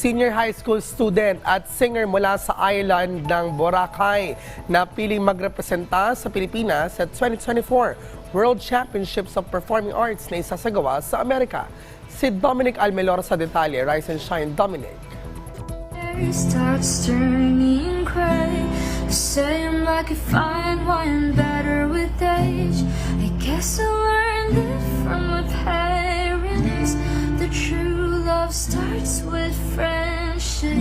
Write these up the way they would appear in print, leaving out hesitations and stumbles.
senior high school student at singer mula sa island ng Boracay na piling magrepresenta sa Pilipinas sa 2024 World Championships of Performing Arts na isasagawa sa Amerika. Si Dominic Almelor sa detalye. Rise and shine, Dominic. Starts turning gray. Say I'm like a fine wine, better with age. I guess I learned it from my parents. The true love starts with friendship.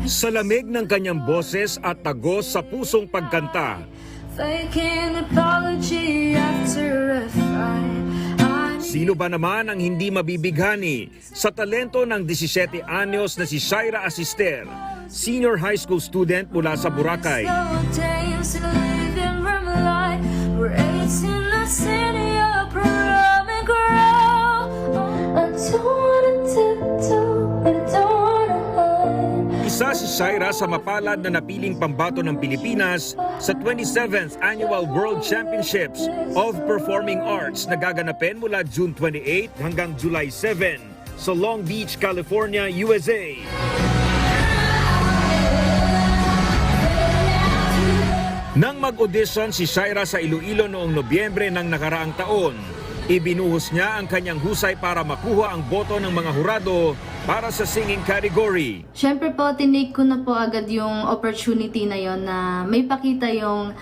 Sa lamig ng kanyang boses at tagos sa pusong pagkanta, Faking apology after a fight. sino ba naman ang hindi mabibighani sa talento ng 17 anyos na si Shaira Asister, senior high school student mula sa Boracay. Isa si Shaira sa mapalad na napiling pambato ng Pilipinas sa 27th Annual World Championships of Performing Arts na gaganapin mula June 28 hanggang July 7 sa Long Beach, California, USA. Nang mag-audition si Shaira sa Iloilo noong Nobyembre ng nakaraang taon, ibinuhos niya ang kanyang husay para makuha ang boto ng mga hurado para sa singing category. Siyempre po, tinake ko na po agad yung opportunity na yon na may pakita yung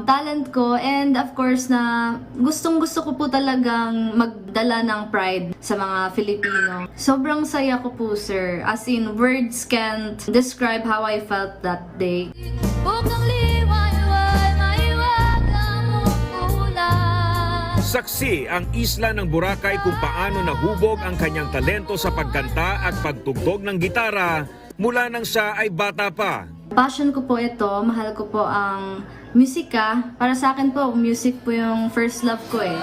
talent ko, and of course na gustong-gusto ko po talagang magdala ng pride sa mga Filipino. Sobrang saya ko po, sir. As in, words can't describe how I felt that day. Saksi ang isla ng Boracay kung paano nahubog ang kanyang talento sa pagkanta at pagtugtog ng gitara mula nang siya ay bata pa. Passion ko po ito, mahal ko po ang musika. Para sa akin po, music po yung first love ko eh.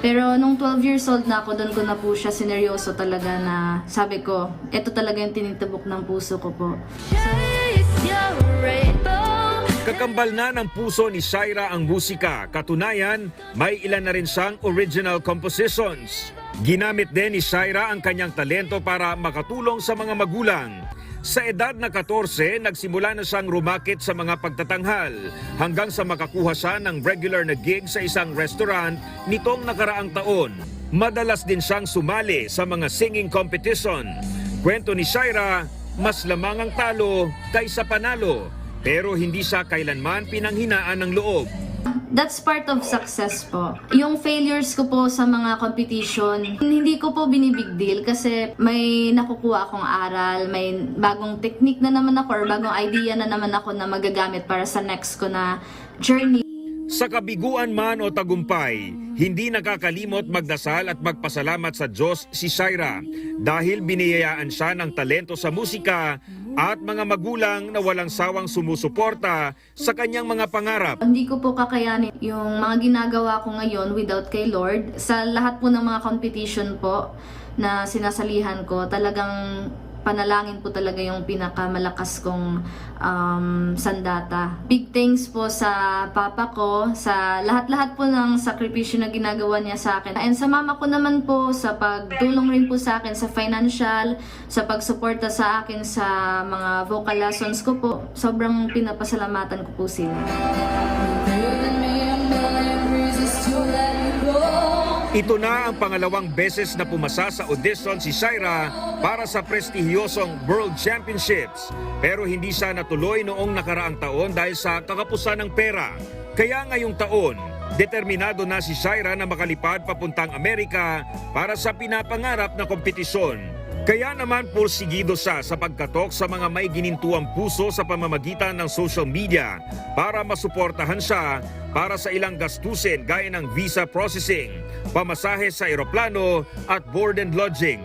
Pero nung 12 years old na ako, doon ko na po siya sineryoso talaga na sabi ko, ito talaga yung tinitibok ng puso ko po. Kakambal na ng puso ni Shaira ang musika. Katunayan, may ilan na rin siyang original compositions. Ginamit din ni Shaira ang kanyang talento para makatulong sa mga magulang. Sa edad na 14, nagsimula na siyang rumakit sa mga pagtatanghal hanggang sa makakuha siya ng regular na gig sa isang restaurant nitong nakaraang taon. Madalas din siyang sumali sa mga singing competition. Kwento ni Shaira, mas lamang ang talo kaysa panalo. Pero hindi siya kailanman pinanghinaan ng loob. That's part of success po. Yung failures ko po sa mga competition, hindi ko po binibig deal kasi may nakukuha akong aral, may bagong technique na naman ako or bagong idea na naman ako na magagamit para sa next ko na journey. Sa kabiguan man o tagumpay, hindi nakakalimot magdasal at magpasalamat sa Diyos si Shaira dahil biniyayaan siya ng talento sa musika at mga magulang na walang sawang sumusuporta sa kanyang mga pangarap. Hindi ko po kakayanin yung mga ginagawa ko ngayon without kay Lord. Sa lahat po ng mga competition po na sinasalihan ko, talagang panalangin po talaga yung pinakamalakas kong sandata. Big thanks po sa papa ko, sa lahat-lahat po ng sakripisyo na ginagawa niya sa akin. And sa mama ko naman po, sa pagtulong rin po sa akin sa financial, sa pagsuporta sa akin sa mga vocal lessons ko po. Sobrang pinapasalamatan ko po sila. Ito na ang pangalawang beses na pumasa sa audition si Shaira para sa prestihiyosong World Championships. Pero hindi siya natuloy noong nakaraang taon dahil sa kakapusan ng pera. Kaya ngayong taon, determinado na si Shaira na makalipad papuntang Amerika para sa pinapangarap na kompetisyon. Kaya naman pursigido siya sa pagkatok sa mga may ginintuang puso sa pamamagitan ng social media para masuportahan siya para sa ilang gastusin gaya ng visa processing, pamasahe sa eroplano at board and lodging.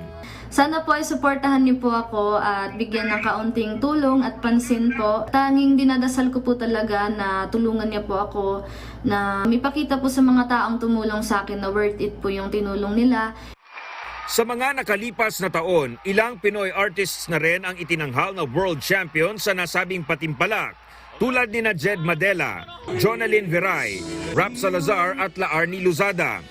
Sana po ay suportahan niyo po ako at bigyan ng kaunting tulong at pansin po. Tanging dinadasal ko po talaga na tulungan niya po ako na mipakita po sa mga taong tumulong sa akin na worth it po yung tinulong nila. Sa mga nakalipas na taon, ilang Pinoy artists na rin ang itinanghal na world champion sa nasabing patimpalak tulad ni Jed Madela, Jonalyn Veray, Rap Salazar at Laarni Luzada.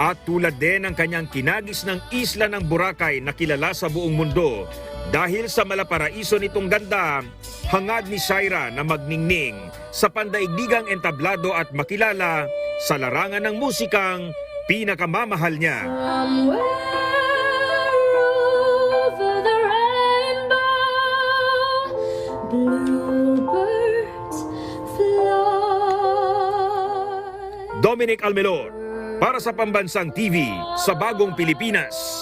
At tulad din ng kanyang kinagis ng isla ng Boracay na kilala sa buong mundo dahil sa malaparaiso nitong ganda, hangad ni Shaira na magningning sa pandaigdigang entablado at makilala sa larangan ng musikang pinakamamahal niya. Somewhere over the rainbow, bluebirds fly. Dominic Almelor, para sa Pambansang TV sa Bagong Pilipinas.